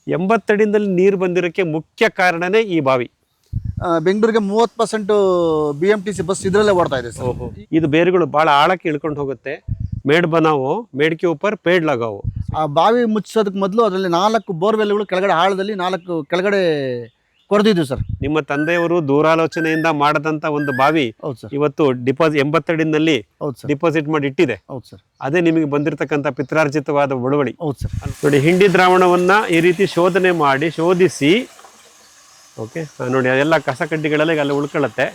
80 ಅಡಿಯಿಂದಲೇ ನೀರು ಬಂದಿರೋಕ್ಕೆ ಮುಖ್ಯ ಕಾರಣನೇ ಈ ಬಾವಿ. ಬೆಂಗಳೂರಿಗೆ 30% BMTC ಬಸ್ ಇದರಲ್ಲೇ ಓಡ್ತಾ ಇದೆ ಸರ್. ಇದು ಬೇರುಗಳು ಭಾಳ ಆಳಕ್ಕೆ ಇಳ್ಕೊಂಡು ಹೋಗುತ್ತೆ. ಮೇಡ್ ಬನಾವು, ಮೇಡ್ ಕೆ ऊपर पेड़ लगाओ. ಆ ಬಾವಿ ಮುಚ್ಚೋದಕ್ಕೆ ಮೊದಲು ಅದರಲ್ಲಿ 4 ಬೋರ್ವೆಲ್ಗಳು ಕೆಳಗಡೆ ಆಳದಲ್ಲಿ 4 ಕೆಳಗಡೆ ಕೊರೆದಿದ್ವಿ ಸರ್. ನಿಮ್ಮ ತಂದೆಯವರು ದೂರಾಲೋಚನೆಯಿಂದ ಮಾಡದಂತ ಒಂದು ಬಾವಿ ಹೌದು ಸರ್. ಇವತ್ತು 80 ಅಡಿನಲ್ಲಿ ಹೌದು ಸರ್. ಡಿಪಾಸಿಟ್ ಮಾಡಿ ಇಟ್ಟಿದೆ. ಹೌದು ಸರ್. ಅದೇ ನಿಮಗೆ ಬಂದಿರತಕ್ಕಂಥ ಪಿತ್ರಾರ್ಜಿತವಾದ ಬಳುವಳಿ. ಹೌದು ಸರ್. ನೋಡಿ, ಹಿಂಡಿ ದ್ರಾವಣವನ್ನ ಈ ರೀತಿ ಶೋಧನೆ ಮಾಡಿ ಶೋಧಿಸಿ, ಓಕೆ ನೋಡಿ ಅದೆಲ್ಲ ಕಸ ಕಡ್ಡಿಗಳೆಲ್ಲ ಅಲ್ಲಿ ಉಳ್ಕೊಳ್ಳುತ್ತೆ.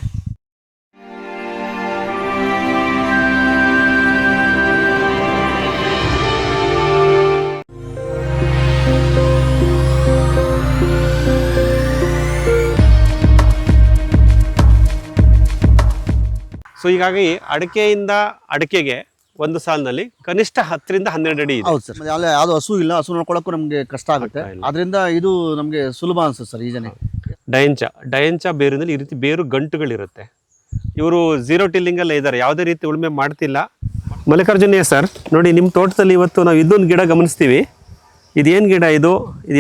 ಸೊ ಹೀಗಾಗಿ ಅಡಿಕೆಯಿಂದ ಅಡಿಕೆಗೆ ಒಂದು ಸಾಲಿನಲ್ಲಿ ಕನಿಷ್ಠ 10 ರಿಂದ 12 ಅಡಿ ಇದೆ. ಹೌದು ಸರ್. ಅಲ್ಲಿ ಯಾವುದು ಹಸು ಇಲ್ಲ, ಹಸು ನೋಡ್ಕೊಳ್ಳೋಕ್ಕೂ ನಮಗೆ ಕಷ್ಟ ಆಗುತ್ತೆ. ಅದರಿಂದ ಇದು ನಮಗೆ ಸುಲಭ ಅನ್ಸುತ್ತೆ ಸರ್ ಈ ಜನ. ಡಯಂಚ ಬೇರಿನಲ್ಲಿ ಈ ರೀತಿ ಬೇರು ಗಂಟುಗಳಿರುತ್ತೆ. ಇವರು 0 ಟಿಲ್ಲಿಂಗಲ್ಲೇ ಇದ್ದಾರೆ, ಯಾವುದೇ ರೀತಿ ಉಳುಮೆ ಮಾಡ್ತಿಲ್ಲ. ಮಲ್ಲಿಕಾರ್ಜುನಯ್ಯ ಸರ್, ನೋಡಿ ನಿಮ್ಮ ತೋಟದಲ್ಲಿ ಇವತ್ತು ನಾವು ಇದೊಂದು ಗಿಡ ಗಮನಿಸ್ತೀವಿ. ಇದೇನು ಗಿಡ ಇದು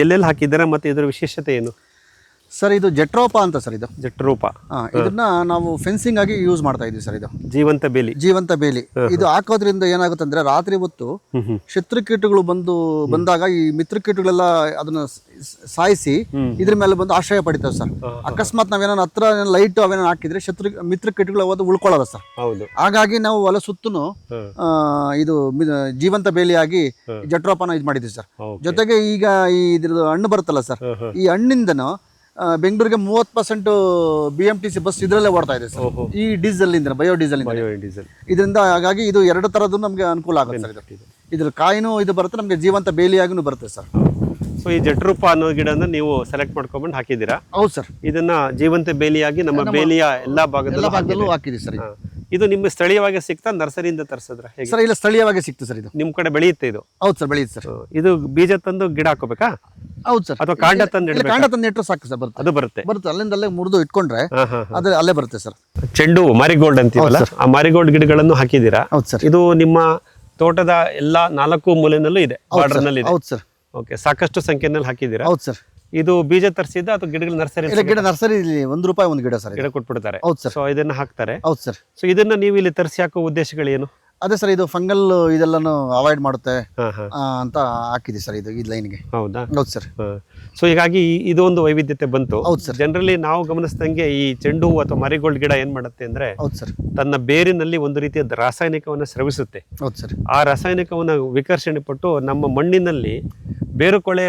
ಎಲ್ಲೆಲ್ಲಿ ಹಾಕಿದ್ದಾರೆ ಮತ್ತು ಇದರ ವಿಶೇಷತೆ ಏನು ಸರ್? ಇದು ಜಟ್ರೋಪ ಅಂತ ಸರ್. ಇದು ಜಟ್ರೋಪ. ಇದನ್ನ ನಾವು ಫೆನ್ಸಿಂಗ್ ಆಗಿ ಯೂಸ್ ಮಾಡ್ತಾ ಇದೀವಿ ಸರ್. ಇದು ಜೀವಂತ ಬೇಲಿ. ಇದು ಹಾಕೋದ್ರಿಂದ ಏನಾಗುತ್ತೆ ಅಂದ್ರೆ ರಾತ್ರಿ ಹೊತ್ತು ಶತ್ರುಕೀಟಗಳು ಬಂದಾಗ ಈ ಮಿತ್ರಕೀಟಗಳೆಲ್ಲ ಅದನ್ನ ಸಾಯಿಸಿ ಇದ್ರ ಮೇಲೆ ಬಂದು ಆಶ್ರಯ ಪಡಿತಾವೆ ಸರ್. ಅಕಸ್ಮಾತ್ ನಾವೇನ ಹತ್ರ ಲೈಟ್ ಅವೇನ ಹಾಕಿದ್ರೆ ಮಿತ್ರಕೀಟಗಳು ಅವತ್ತು ಉಳ್ಕೊಳ್ಳಲ್ಲ ಸರ್. ಹಾಗಾಗಿ ನಾವು ಹೊಲ ಸುತ್ತೂ ಇದು ಜೀವಂತ ಬೇಲಿಯಾಗಿ ಜಟ್ರೋಪನ ಇದು ಮಾಡಿದ್ವಿ ಸರ್. ಜೊತೆಗೆ ಈಗ ಈ ಇದ್ರದ್ದು ಹಣ್ಣು ಬರುತ್ತಲ್ಲ ಸರ್, ಈ ಹಣ್ಣಿಂದನೂ ಬೆಂಗಳೂರಿಗೆ 30% BMTC ಬಸ್ ಇದರಲ್ಲೇ ಓಡ್ತಾ ಇದೆ ಸರ್. ಈ ಡೀಸೆಲ್ ಇಂದ, ಬಯೋ ಡೀಸೆಲ್ ಇದರಿಂದ. ಹಾಗಾಗಿ ಇದು 2 ತರದ್ದು ನಮಗೆ ಅನುಕೂಲ ಆಗುತ್ತೆ ಸರ್. ಇದ್ರ ಕಾಯಿನೂ ಇದು ಬರುತ್ತೆ, ನಮಗೆ ಜೀವಂತ ಬೇಲಿಯಾಗೂ ಬರುತ್ತೆ ಸರ್. ಸೊ ಈ ಜಟ್ರೂಪ ಅನ್ನೋ ಗಿಡನ ನೀವು ಸೆಲೆಕ್ಟ್ ಮಾಡ್ಕೊಂಡು ಹಾಕಿದ್ದೀರಾ? ಹೌದು ಸರ್. ಇದನ್ನ ಜೀವಂತ ಬೇಲಿಯಾಗಿ ನಮ್ಮ ಬೇಲಿಯ ಎಲ್ಲಾ ಭಾಗದಲ್ಲೂ ಹಾಕಿದ್ದೀವಿ ಸರ್. ಇದು ನಿಮ್ಗೆ ಸ್ಥಳೀಯವಾಗಿ ಸಿಗ್ತಾ ನರ್ಸರಿಯಿಂದ ತರಿಸಿದ್ರೆ ಸರ್? ಇಲ್ಲ, ಸ್ಥಳೀಯವಾಗಿ ಸಿಕ್ತು ಸರ್. ಇದು ನಿಮ್ ಕಡೆ ಬೆಳೆಯುತ್ತೆ ಇದು? ಹೌದು ಸರ್, ಬೆಳೆಯುತ್ತೆ ಸರ್. ಇದು ಬೀಜ ತಂದು ಗಿಡ ಹಾಕೋಬೇಕಾ? ಹೌದು ಸರ್. ಅಥವಾ ಕಾಂಡ ತಂದು ನೆಟ್ಟರು ಸಾಕು ಸರ್. ಅದು ಬರುತ್ತೆ. ಅಲ್ಲಿಂದ ಅಲ್ಲೇ ಮುರಿದು ಇಟ್ಕೊಂಡ್ರೆ ಅಲ್ಲೇ ಬರುತ್ತೆ ಸರ್. ಚೆಂಡು ಮಾರಿಗೋಲ್ಡ್ ಅಂತೀವಲ್ಲ, ಆ ಮಾರಿಗೋಲ್ಡ್ ಗಿಡಗಳನ್ನು ಹಾಕಿದ್ದೀರಾ? ಹೌದು ಸರ್. ಇದು ನಿಮ್ಮ ತೋಟದ ಎಲ್ಲಾ 4 ಮೂಲೆನಲ್ಲೂ ಇದೆ, ಬಾರ್ಡರ್ ನಲ್ಲಿ ಇದೆ? ಹೌದು ಸರ್. ಓಕೆ, ಸಾಕಷ್ಟು ಸಂಖ್ಯೆನಲ್ಲಿ ಹಾಕಿದ್ದೀರಾ? ಹೌದು ಸರ್. ಇದು ಬೀಜ ತರಿಸಿದ್ದ ಅಥವಾ ಗಿಡಗಳ ನರ್ಸರಿ? ಗಿಡ ನರ್ಸರಿ ₹1 ಒಂದು ಗಿಡ ಸರ್. ಗಿಡ ಕೊಟ್ಬಿಡ್ತಾರೆ. ಹೌದು ಸರ್. ಸೊ ಇದನ್ನ ಹಾಕ್ತಾರೆ. ಹೌದು ಸರ್. ಸೊ ಇದನ್ನ ನೀವು ಇಲ್ಲಿ ತರಿಸಿ ಹಾಕೋ ಉದ್ದೇಶಗಳೇನು? ಅದೇ ಸರ್, ಇದು ಫಂಗಲ್ ಇದೆಲ್ಲಾನು ಅವಾಯ್ಡ್ ಮಾಡುತ್ತೆ ಅಂತ ಹಾಕಿದೆ ಸರ್ ಇದು ಈ ಲೈನ್ಗೆ. ಹೌದಾ? ಹೌದು ಸರ್. ಸೊ ಹೀಗಾಗಿ ಇದು ಒಂದು ವೈವಿಧ್ಯತೆ ಬಂತು. ಹೌದು ಸರ್. ಜನರಲಿ ನಾವು ಗಮನಿಸಿದಂಗೆ ಈ ಚೆಂಡು ಹೂ ಅಥವಾ ಮಾರಿಗೋಲ್ಡ್ ಗಿಡ ಏನ್ ಮಾಡುತ್ತೆ ಅಂದ್ರೆ, ಹೌದು ಸರ್, ತನ್ನ ಬೇರಿನಲ್ಲಿ ಒಂದು ರೀತಿಯ ರಾಸಾಯನಿಕವನ್ನು ಸ್ರವಿಸುತ್ತೆ. ಹೌದು ಸರ್. ಆ ರಾಸಾಯನಿಕವನ್ನು ವಿಕರ್ಷಣೆ ಪಟ್ಟು ನಮ್ಮ ಮಣ್ಣಿನಲ್ಲಿ ಬೇರುಕೊಳೆ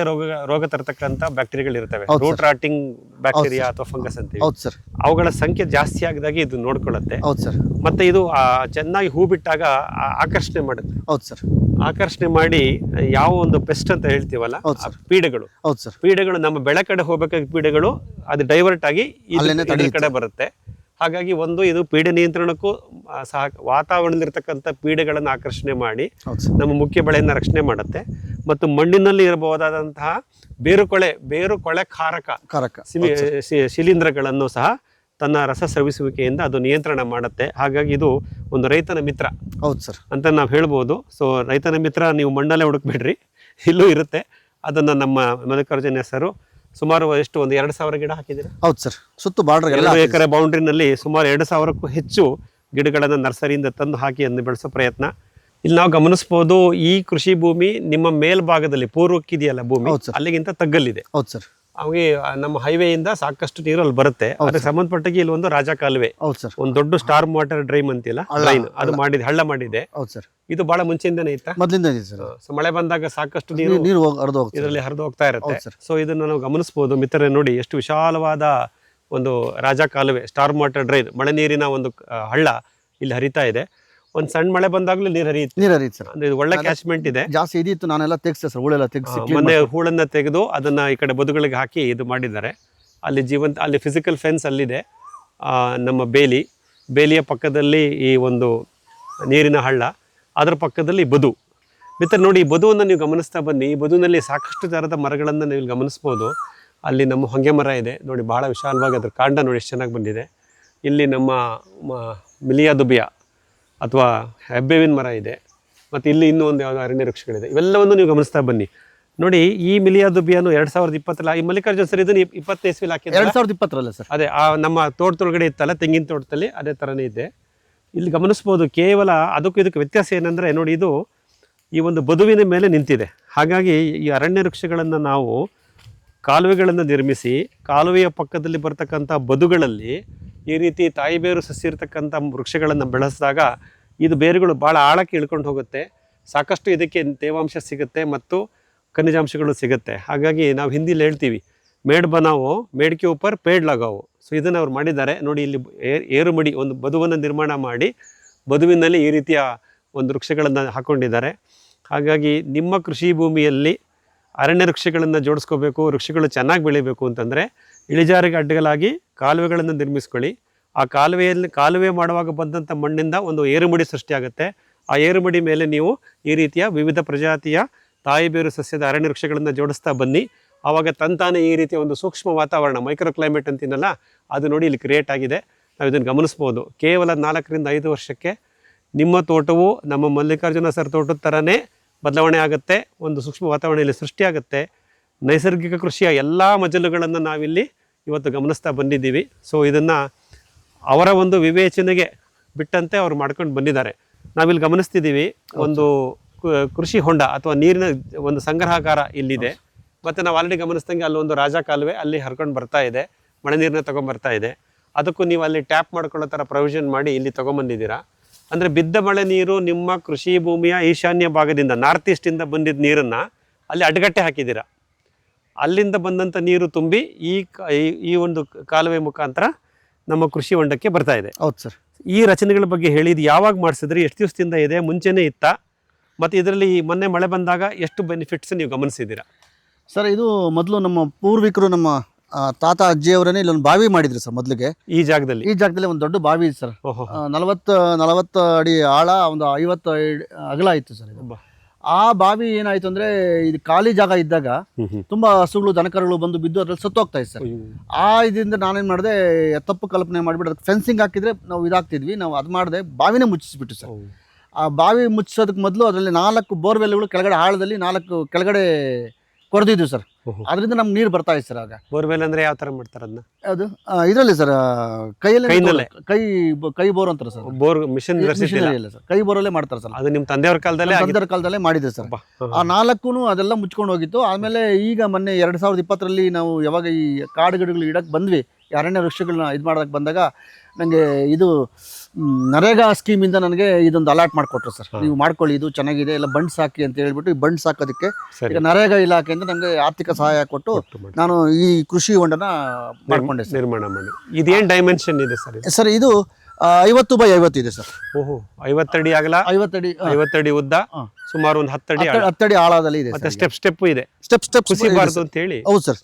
ರೋಗ ತರತಕ್ಕಂತ ಬ್ಯಾಕ್ಟೀರಿಯಾಗಳು ಇರ್ತವೆ. ರೂಟ್ ರಾಟಿಂಗ್ ಬ್ಯಾಕ್ಟೀರಿಯಾ ಅಥವಾ ಫಂಗಸ್ ಅಂತೀವಿ. ಹೌದು ಸರ್. ಅವುಗಳ ಸಂಖ್ಯೆ ಜಾಸ್ತಿ ಆಗಿದಾಗ ಇದು ನೋಡ್ಕೊಳ್ಳುತ್ತೆ. ಹೌದು ಸರ್. ಮತ್ತೆ ಇದು ಚೆನ್ನಾಗಿ ಹೂ ಬಿಟ್ಟಾಗ ಆಕರ್ಷಣೆ ಮಾಡುತ್ತೆ. ಹೌದು ಸರ್. ಆಕರ್ಷಣೆ ಮಾಡಿ ಯಾವ ಒಂದು ಪೆಸ್ಟ್ ಅಂತ ಹೇಳ್ತೀವಲ್ಲ, ಪೀಡೆಗಳು. ಹೌದು ಸರ್. ಪೀಡೆಗಳು ನಮ್ಮ ಬೆಳೆ ಕಡೆ ಹೋಗ್ಬೇಕಾದ ಪೀಡೆಗಳು ಅದು ಡೈವರ್ಟ್ ಆಗಿ ಈ ಕಡೆ ಬರುತ್ತೆ. ಹಾಗಾಗಿ ಇದು ಪೀಡೆ ನಿಯಂತ್ರಣಕ್ಕೂ ಸಹ ವಾತಾವರಣದಲ್ಲಿರ್ತಕ್ಕಂಥ ಪೀಡೆಗಳನ್ನು ಆಕರ್ಷಣೆ ಮಾಡಿ ನಮ್ಮ ಮುಖ್ಯ ಬೆಳೆಯನ್ನು ರಕ್ಷಣೆ ಮಾಡುತ್ತೆ. ಮತ್ತು ಮಣ್ಣಿನಲ್ಲಿ ಇರಬಹುದಾದಂತಹ ಬೇರುಕೊಳೆ ಕಾರಕ ಶಿಲೀಂಧ್ರಗಳನ್ನು ಸಹ ತನ್ನ ರಸ ಸ್ರವಿಸುವಿಕೆಯಿಂದ ಅದು ನಿಯಂತ್ರಣ ಮಾಡುತ್ತೆ. ಹಾಗಾಗಿ ಇದು ಒಂದು ರೈತನ ಮಿತ್ರ. ಹೌದು ಸರ್ ಅಂತ ನಾವು ಹೇಳ್ಬೋದು. ಸೊ ರೈತನ ಮಿತ್ರ ನೀವು ಮಣ್ಣಲ್ಲೇ ಹುಡುಕ್ಬೇಡ್ರಿ, ಇಲ್ಲೂ ಇರುತ್ತೆ. ಅದನ್ನು ನಮ್ಮ ಮಲ್ಲಿಕಾರ್ಜುನ ಸರು ಸುಮಾರು ಒಂದು 2,000 ಗಿಡ ಹಾಕಿದ್ದೀರಾ? ಹೌದು ಸರ್. ಸುತ್ತು ಬಾರ್ಡರ್ 2 ಎಕರೆ ಬೌಂಡ್ರಿನಲ್ಲಿ ಸುಮಾರು 2,000ಕ್ಕೂ ಹೆಚ್ಚು ಗಿಡಗಳನ್ನು ನರ್ಸರಿಯಿಂದ ತಂದು ಹಾಕಿ ಅದನ್ನು ಬೆಳೆಸೋ ಪ್ರಯತ್ನ ಇಲ್ಲಿ ನಾವು ಗಮನಿಸಬಹುದು. ಈ ಕೃಷಿ ಭೂಮಿ ನಿಮ್ಮ ಮೇಲ್ಭಾಗದಲ್ಲಿ ಪೂರ್ವಕ್ಕಿದೆಯಲ್ಲ ಭೂಮಿ, ಅಲ್ಲಿಗಿಂತ ತಗ್ಗಲ್ಲಿದೆ. ಹೌದು ಸರ್. ಅವಿಗೆ ನಮ್ಮ ಹೈವೇಯಿಂದ ಸಾಕಷ್ಟು ನೀರು ಅಲ್ಲಿ ಬರುತ್ತೆ. ಅದಕ್ಕೆ ಸಂಬಂಧಪಟ್ಟಾಗಿ ಇಲ್ಲಿ ಒಂದು ರಾಜ ಕಾಲುವೆ, ಒಂದು ದೊಡ್ಡ ಸ್ಟಾರ್ಮ್ ವಾಟರ್ ಡ್ರೈನ್ ಅಂತಿಲ್ಲ, ಡ್ರೈನ್ ಅದು ಮಾಡಿದೆ, ಹಳ್ಳ ಮಾಡಿದೆ. ಹೌದು ಸರ್. ಇದು ಬಹಳ ಮುಂಚೆಯಿಂದನೇ ಇತ್ತ? ಮೊದಲಿಂದ ಇದೆ ಸರ್. ಸೊ ಮಳೆ ಬಂದಾಗ ಸಾಕಷ್ಟು ನೀರು ಇದರಲ್ಲಿ ಹರಿದು ಹೋಗ್ತಾ ಇರುತ್ತೆ. ಸೊ ಇದನ್ನು ನಾವು ಗಮನಿಸಬಹುದು. ಮಿತ್ರರೇ ನೋಡಿ, ಎಷ್ಟು ವಿಶಾಲವಾದ ಒಂದು ರಾಜ ಕಾಲುವೆ, ಸ್ಟಾರ್ಮ್ ವಾಟರ್ ಡ್ರೈನ್, ಮಳೆ ನೀರಿನ ಒಂದು ಹಳ್ಳ ಇಲ್ಲಿ ಹರಿತಾ ಇದೆ. ಒಂದು ಸಣ್ಣ ಮಳೆ ಬಂದಾಗ್ಲೂ ನೀರು ಹರಿಯುತ್ತೆ ಸರ್. ಅಂದ್ರೆ ಒಳ್ಳೆ ಕ್ಯಾಚ್ಮೆಂಟ್ ಇದೆ. ಜಾಸ್ತಿ ಇದಿತ್ತು, ನಾನೆಲ್ಲ ತೆಗ್ಸಿದೆ ಸರ್. ಹೂಳೆಲ್ಲ ತೆಗ್ಸಿ ಮೊನ್ನೆ ಹೂಳನ್ನ ತೆಗೆದು ಅದನ್ನ ಈ ಕಡೆ ಬದುಗಳಿಗೆ ಹಾಕಿ ಇದು ಮಾಡಿದ್ದಾರೆ. ಅಲ್ಲಿ ಫಿಸಿಕಲ್ ಫೆನ್ಸ್ ಅಲ್ಲಿದೆ. ನಮ್ಮ ಬೇಲಿಯ ಪಕ್ಕದಲ್ಲಿ ಈ ಒಂದು ನೀರಿನ ಹಳ್ಳ, ಅದರ ಪಕ್ಕದಲ್ಲಿ ಬದು. ಮಿತ್ರ ನೋಡಿ, ಈ ಬದುವನ್ನು ನೀವು ಗಮನಿಸ್ತಾ ಬನ್ನಿ. ಈ ಬದುವಿನಲ್ಲಿ ಸಾಕಷ್ಟು ಥರದ ಮರಗಳನ್ನು ನೀವು ಗಮನಿಸ್ಬೋದು. ಅಲ್ಲಿ ನಮ್ಮ ಹೊಂಗೆ ಮರ ಇದೆ ನೋಡಿ, ಬಹಳ ವಿಶಾಲವಾಗಿ ಅದ್ರ ಕಾಂಡ ನೋಡಿ ಎಷ್ಟು ಚೆನ್ನಾಗಿ ಬಂದಿದೆ. ಇಲ್ಲಿ ನಮ್ಮ ಮಿಲಿಯಾ ದುಬಿಯಾ ಅಥವಾ ಹೆಬ್ಬೇವಿನ ಮರ ಇದೆ. ಮತ್ತು ಇಲ್ಲಿ ಇನ್ನೂ ಒಂದು ಯಾವುದೋ ಅರಣ್ಯ ವೃಕ್ಷಗಳಿದೆ. ಇವೆಲ್ಲವನ್ನು ನೀವು ಗಮನಿಸ್ತಾ ಬನ್ನಿ. ನೋಡಿ ಈ ಮಿಲಿಯಾದುಬಿಯನ್ನು 2020 ಈ ಮಲ್ಲಿಕಾರ್ಜುನ್ ಸರ್ ಇದನ್ನ 20 ಇಸ್ವಿಲಿ ಹಾಕಿದ್ರೆ 2020 ಸರ್. ಅದೇ ಆ ನಮ್ಮ ತೋಟದೊಳಗಡೆ ಇತ್ತಲ್ಲ ತೆಂಗಿನ ತೋಟದಲ್ಲಿ ಅದೇ ಥರನೇ ಇದೆ. ಇಲ್ಲಿ ಗಮನಿಸ್ಬೋದು ಕೇವಲ ಅದಕ್ಕೂ ಇದಕ್ಕೆ ವ್ಯತ್ಯಾಸ ಏನಂದರೆ ನೋಡಿ ಇದು ಈ ಒಂದು ಬದುವಿನ ಮೇಲೆ ನಿಂತಿದೆ. ಹಾಗಾಗಿ ಈ ಅರಣ್ಯ ವೃಕ್ಷಗಳನ್ನು ನಾವು ಕಾಲುವೆಗಳನ್ನು ನಿರ್ಮಿಸಿ ಕಾಲುವೆಯ ಪಕ್ಕದಲ್ಲಿ ಬರ್ತಕ್ಕಂಥ ಬದುಗಳಲ್ಲಿ ಈ ರೀತಿ ತಾಯಿ ಬೇರು ಸಸಿರ್ತಕ್ಕಂಥ ವೃಕ್ಷಗಳನ್ನು ಬೆಳೆಸಿದಾಗ ಇದು ಬೇರುಗಳು ಭಾಳ ಆಳಕ್ಕೆ ಇಳ್ಕೊಂಡು ಹೋಗುತ್ತೆ, ಸಾಕಷ್ಟು ಇದಕ್ಕೆ ತೇವಾಂಶ ಸಿಗುತ್ತೆ ಮತ್ತು ಖನಿಜಾಂಶಗಳು ಸಿಗುತ್ತೆ. ಹಾಗಾಗಿ ನಾವು ಹಿಂದಿಲಿ ಹೇಳ್ತೀವಿ ಮೇಡ್ ಬನಾವೋ ಮೇಡ್ಕೆ ಉಪರ್ ಪೇಡ್ ಲಗಾವೋ. ಸೊ ಇದನ್ನು ಅವ್ರು ಮಾಡಿದ್ದಾರೆ ನೋಡಿ. ಇಲ್ಲಿ ಏರುಮಡಿ ಒಂದು ಬದುವನ್ನು ನಿರ್ಮಾಣ ಮಾಡಿ ಬದುವಿನಲ್ಲಿ ಈ ರೀತಿಯ ಒಂದು ವೃಕ್ಷಗಳನ್ನು ಹಾಕ್ಕೊಂಡಿದ್ದಾರೆ. ಹಾಗಾಗಿ ನಿಮ್ಮ ಕೃಷಿ ಭೂಮಿಯಲ್ಲಿ ಅರಣ್ಯ ವೃಕ್ಷಗಳನ್ನು ಜೋಡಿಸ್ಕೋಬೇಕು, ವೃಕ್ಷಗಳು ಚೆನ್ನಾಗಿ ಬೆಳಿಬೇಕು ಅಂತಂದರೆ ಇಳಿಜಾರಿಗೆ ಅಡ್ಡಲಾಗಿ ಕಾಲುವೆಗಳನ್ನು ನಿರ್ಮಿಸ್ಕೊಳ್ಳಿ. ಆ ಕಾಲುವೆ ಮಾಡುವಾಗ ಬಂದಂಥ ಮಣ್ಣಿಂದ ಒಂದು ಏರುಮಡಿ ಸೃಷ್ಟಿಯಾಗುತ್ತೆ. ಆ ಏರುಮಡಿ ಮೇಲೆ ನೀವು ಈ ರೀತಿಯ ವಿವಿಧ ಪ್ರಜಾತಿಯ ತಾಯಿ ಬೇರು ಸಸ್ಯದ ಅರಣ್ಯ ವೃಕ್ಷಗಳನ್ನು ಜೋಡಿಸ್ತಾ ಬನ್ನಿ. ಆವಾಗ ತಂತಾನೆ ಈ ರೀತಿಯ ಒಂದು ಸೂಕ್ಷ್ಮ ವಾತಾವರಣ ಮೈಕ್ರೋ ಕ್ಲೈಮೇಟ್ ಅಂತೀನಲ್ಲ ಅದು ನೋಡಿ ಇಲ್ಲಿ ಕ್ರಿಯೇಟ್ ಆಗಿದೆ. ನಾವು ಇದನ್ನು ಗಮನಿಸ್ಬೋದು. ಕೇವಲ 4 ರಿಂದ 5 ವರ್ಷಕ್ಕೆ ನಿಮ್ಮ ತೋಟವು ನಮ್ಮ ಮಲ್ಲಿಕಾರ್ಜುನ ಸರ್ ತೋಟದ ಥರನೇ ಬದಲಾವಣೆ ಆಗುತ್ತೆ. ಒಂದು ಸೂಕ್ಷ್ಮ ವಾತಾವರಣ ಇಲ್ಲಿ ಸೃಷ್ಟಿಯಾಗುತ್ತೆ. ನೈಸರ್ಗಿಕ ಕೃಷಿಯ ಎಲ್ಲ ಮಜಲುಗಳನ್ನು ನಾವಿಲ್ಲಿ ಇವತ್ತು ಗಮನಿಸ್ತಾ ಬಂದಿದ್ದೀವಿ. ಸೊ ಇದನ್ನು ಅವರ ಒಂದು ವಿವೇಚನೆಗೆ ಬಿಟ್ಟಂತೆ ಅವರು ಮಾಡ್ಕೊಂಡು ಬಂದಿದ್ದಾರೆ. ನಾವಿಲ್ಲಿ ಗಮನಿಸ್ತಿದ್ದೀವಿ ಒಂದು ಕೃಷಿ ಹೊಂಡ ಅಥವಾ ನೀರಿನ ಒಂದು ಸಂಗ್ರಹಕಾರ ಇಲ್ಲಿದೆ. ಮತ್ತು ನಾವು ಆಲ್ರೆಡಿ ಗಮನಿಸ್ದಂಗೆ ಅಲ್ಲೊಂದು ರಾಜ ಕಾಲುವೆ ಅಲ್ಲಿ ಹರ್ಕೊಂಡು ಬರ್ತಾ ಇದೆ, ಮಳೆ ನೀರನ್ನ ತೊಗೊಂಬರ್ತಾ ಇದೆ. ಅದಕ್ಕೂ ನೀವು ಅಲ್ಲಿ ಟ್ಯಾಪ್ ಮಾಡ್ಕೊಳ್ಳೋ ಥರ ಪ್ರೊವಿಷನ್ ಮಾಡಿ ಇಲ್ಲಿ ತೊಗೊಂಬಂದಿದ್ದೀರಾ. ಅಂದರೆ ಬಿದ್ದ ಮಳೆ ನೀರು ನಿಮ್ಮ ಕೃಷಿ ಭೂಮಿಯ ಈಶಾನ್ಯ ಭಾಗದಿಂದ ನಾರ್ತ್ ಈಸ್ಟಿಂದ ಬಂದಿದ್ದ ನೀರನ್ನು ಅಲ್ಲಿ ಅಡ್ಡಗಟ್ಟೆ ಹಾಕಿದ್ದೀರಾ. ಅಲ್ಲಿಂದ ಬಂದಂಥ ನೀರು ತುಂಬಿ ಈ ಒಂದು ಕಾಲುವೆ ಮುಖಾಂತರ ನಮ್ಮ ಕೃಷಿ ಹೊಂಡಕ್ಕೆ ಬರ್ತಾ ಇದೆ. ಹೌದು ಸರ್. ಈ ರಚನೆಗಳ ಬಗ್ಗೆ ಹೇಳಿದ್ದು ಯಾವಾಗ ಮಾಡಿಸಿದ್ರಿ, ಎಷ್ಟು ದಿವಸದಿಂದ ಇದೆ, ಮುಂಚೆನೇ ಇತ್ತಾ, ಮತ್ತು ಇದರಲ್ಲಿ ಮೊನ್ನೆ ಮಳೆ ಬಂದಾಗ ಎಷ್ಟು ಬೆನಿಫಿಟ್ಸ್ ನೀವು ಗಮನಿಸಿದ್ದೀರಾ? ಸರ್ ಇದು ಮೊದಲು ನಮ್ಮ ಪೂರ್ವಿಕರು ನಮ್ಮ ತಾತ ಅಜ್ಜಿಯವರನ್ನೇ ಇಲ್ಲೊಂದು ಬಾವಿ ಮಾಡಿದ್ರು ಸರ್. ಮೊದಲಿಗೆ ಈ ಜಾಗದಲ್ಲಿ ಒಂದು ದೊಡ್ಡ ಬಾವಿ ಇದೆ ಸರ್. 40 ಅಡಿ ಆಳ, ಒಂದು 50 ಅಗಲ ಇತ್ತು ಸರ್ ಇದು. ಆ ಬಾವಿ ಏನಾಯ್ತು ಅಂದ್ರೆ ಇದು ಖಾಲಿ ಜಾಗ ಇದ್ದಾಗ ತುಂಬಾ ಹಸುಗಳು ದನಕರುಗಳು ಬಂದು ಬಿದ್ದು ಅದ್ರಲ್ಲಿ ಸತ್ತೋಗ್ತಾ ಇತ್ತು ಸರ್. ಆ ಇದರಿಂದ ನಾನೇನ್ ಮಾಡಿದೆ, ತಪ್ಪು ಕಲ್ಪನೆ ಮಾಡಿಬಿಟ್ಟು ಅದಕ್ಕೆ ಫೆನ್ಸಿಂಗ್ ಹಾಕಿದ್ರೆ ನಾವು ಇದಾಗ್ತಿದ್ವಿ. ನಾವು ಅದು ಮಾಡಿದೆ, ಬಾವಿನೇ ಮುಚ್ಚಿಸ್ಬಿಟ್ಟು ಸರ್. ಆ ಬಾವಿ ಮುಚ್ಚಿಸೋದಕ್ಕೆ ಮೊದಲು ಅದರಲ್ಲಿ 4 ಬೋರ್ವೆಲ್ಗಳು ಕೆಳಗಡೆ ಆಳದಲ್ಲಿ 4 ಕೆಳಗಡೆ ಕೊರೆದಿದ್ವಿ ಸರ್. ಅದರಿಂದ ನಮ್ಗೆ ನೀರು ಬರ್ತಾ ಇತ್ತು ಸರ್. ಆಗ ಬೋರ್ವೆಲ್ ಅಂದ್ರೆ ಯಾವ ತರ ಮಾಡ್ತಾರೆ ಅದನ್ನ? ಅದು ಇದರಲ್ಲಿ ಸರ್ ಕೈ ಬೋರ್ ಅಂತಾರೆ ಸರ್. ಬೋರ್ ಮಿಷನ್ ಇಲ್ಲ ಸರ್, ಕೈ ಬೋರಲ್ಲೇ ಮಾಡ್ತಾರೆ ಸರ್. ಅದು ನಿಮ್ಮ ತಂದೆಯವರ ಕಾಲದಲ್ಲೇ ಮಾಡಿದೆ ಸರ್. ಆ 4 ಅದೆಲ್ಲ ಮುಚ್ಕೊಂಡು ಹೋಗಿತ್ತು. ಆಮೇಲೆ ಈಗ ಮೊನ್ನೆ 2020ರಲ್ಲಿ ನಾವು ಯಾವಾಗ ಈ ಕಾಡುಗಿಡಗಳು ಇಡಕ್ಕೆ ಬಂದ್ವಿ, ಅರಣ್ಯ ವೃಕ್ಷಗಳನ್ನ ಇದು ಮಾಡೋದಕ್ಕೆ ಬಂದಾಗ ನನಗೆ ಇದು ನರೇಗಾ ಸ್ಕೀಮಿಂದ ನನಗೆ ಇದೊಂದು ಅಲಾಟ್ ಮಾಡಿಕೊಟ್ರು ಸರ್. ನೀವು ಮಾಡ್ಕೊಳ್ಳಿ, ಇದು ಚೆನ್ನಾಗಿದೆ, ಎಲ್ಲ ಬಂಡ್ ಸಾಕಿ ಅಂತ ಹೇಳ್ಬಿಟ್ಟು ಈ ಬಂಡ್ ಸಾಕೋದಕ್ಕೆ ಈಗ ನರೇಗಾ ಇಲಾಖೆಯಿಂದ ನಮಗೆ ಆರ್ಥಿಕ ಸಹಾಯ ಕೊಟ್ಟು ನಾನು ಈ ಕೃಷಿ ಹೊಂಡನ ಮಾಡ್ಕೊಂಡೆ ಸರ್, ನಿರ್ಮಾಣ ಮಾಡಿ. ಇದೇನು ಡೈಮೆನ್ಷನ್ ಇದೆ ಸರ್? ಸರ್ ಇದು 50 by 50 ಇದೆ ಸರ್. 50 ಅಡಿ ಆಗಲ, 50 ಅಡಿ ಉದ್ದ, ಸುಮಾರು ಒಂದು 10 ಅಡಿ ಆಳದಲ್ಲಿ ಇದೆ. ಮತ್ತೆ ಸ್ಟೆಪ್ ಇದೆ, ಸ್ಟೆಪ್ ಕುಸಿಬಾರ್ದು ಅಂತ ಹೇಳಿ. ಹೌದು ಸರ್.